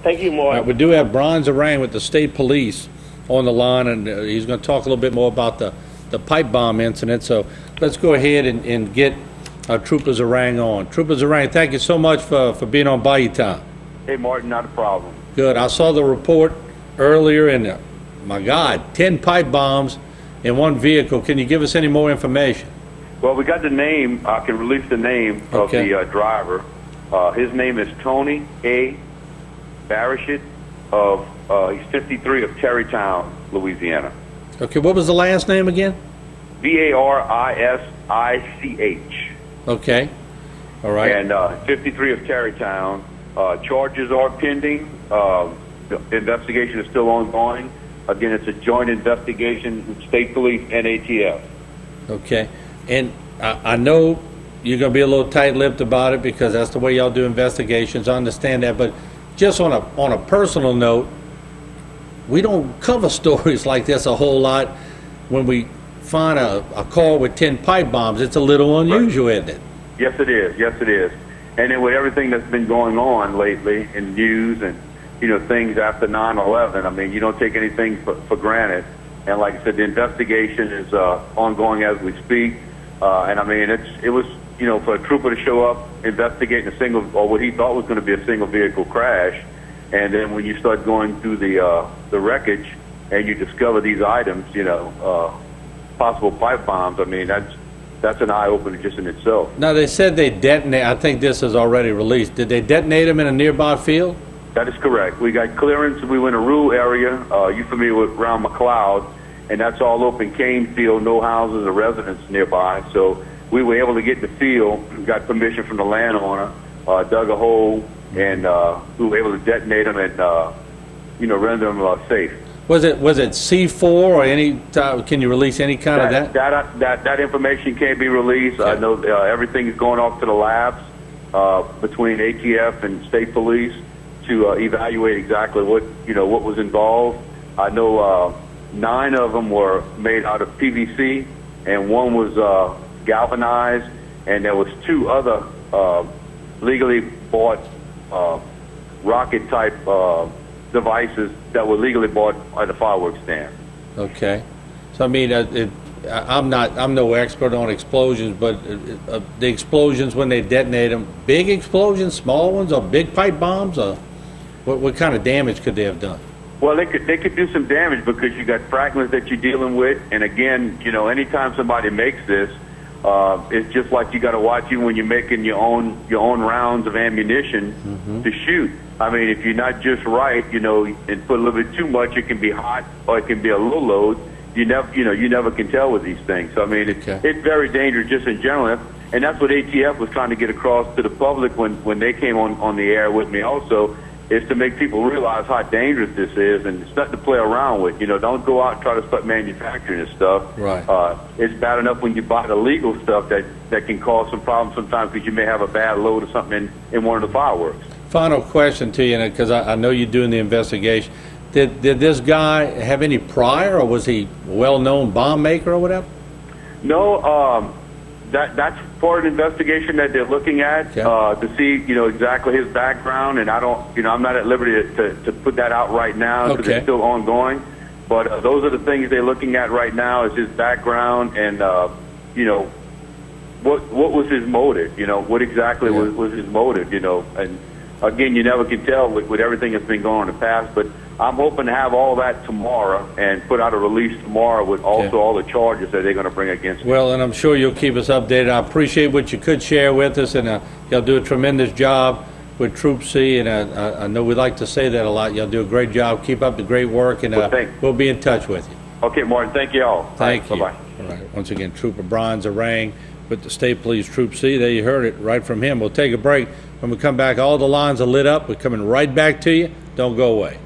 Thank you, Mark. We do have Brian Zarang with the state police on the line, and he's going to talk a little bit more about the pipe bomb incident. So let's go ahead and get Trooper Zarang on. Trooper Zarang, thank you so much for being on Bayou Time. Hey, Martin, not a problem. Good. I saw the report earlier, and my God, 10 pipe bombs in one vehicle. Can you give us any more information? Well, we got the name. I can release the name of the driver. His name is Tony A. Barishit he's 53 of Terrytown, Louisiana. Okay, what was the last name again? Barishich. Okay, all right. And 53 of Terrytown. Charges are pending. The investigation is still ongoing. Again, it's a joint investigation with State Police and ATF. Okay, and I know you're going to be a little tight-lipped about it because that's the way y'all do investigations. I understand that, but just on a personal note, we don't cover stories like this a whole lot. When we find a car with 10 pipe bombs, it's a little unusual, isn't it? Yes, it is. Yes, it is. And then with everything that's been going on lately in news and, things after 9/11, I mean, you don't take anything for granted. And like I said, the investigation is ongoing as we speak. And I mean, it was, for a trooper to show up, investigating a single, or what he thought was going to be a single vehicle crash. And then when you start going through the wreckage and you discover these items, possible pipe bombs, I mean, that's an eye-opener just in itself. Now, they said they detonate, I think this is already released. Did they detonate them in a nearby field? That is correct. We got clearance. We went a rural area. You familiar with Round McLeod, and that's all open cane field, no houses or residents nearby. So we were able to get in the field, got permission from the landowner, dug a hole, and we were able to detonate them and, render them safe. Was it C4 or any type? Can you release any kind of that? That information can't be released. Okay. I know everything is going off to the labs between ATF and state police to evaluate exactly what was involved. I know 9 of them were made out of PVC, and 1 was galvanized, and there was 2 other legally bought rocket type devices that were legally bought at the fireworks stand. Okay, so I mean, I'm no expert on explosions, but the explosions when they detonate them, big explosions, small ones, or big pipe bombs, or what kind of damage could they have done? Well, they could do some damage because you got fragments that you're dealing with, and again, anytime somebody makes this, it's just like you got to watch you when you're making your own rounds of ammunition to shoot. I mean, if you're not just right, and put a little bit too much, it can be hot or it can be a low load. You never can tell with these things. So I mean, it's very dangerous just in general, and that's what ATF was trying to get across to the public when they came on the air with me also. Is to make people realize how dangerous this is, and it's nothing to play around with. Don't go out and try to start manufacturing this stuff. Right. It's bad enough when you buy the legal stuff that can cause some problems sometimes because you may have a bad load or something in one of the fireworks. Final question to you, because I know you're doing the investigation. Did this guy have any prior, or was he a well-known bomb maker or whatever? No. That's part of the investigation that they're looking at to see, exactly his background, and I'm not at liberty to put that out right now because it's still ongoing. But those are the things they're looking at right now is his background and, what was his motive? What exactly was his motive? And again, you never can tell with everything that's been going on in the past, but I'm hoping to have all that tomorrow and put out a release tomorrow with also all the charges that they're going to bring against me. Well, and I'm sure you'll keep us updated. I appreciate what you could share with us, and y'all do a tremendous job with Troop C, and I know we like to say that a lot. Y'all do a great job. Keep up the great work, and we'll be in touch with you. Okay, Martin. Thank you all. Thank you. Bye-bye. All right. Once again, Trooper Brian Zarang with the State Police Troop C. There you heard it right from him. We'll take a break. When we come back, all the lines are lit up. We're coming right back to you. Don't go away.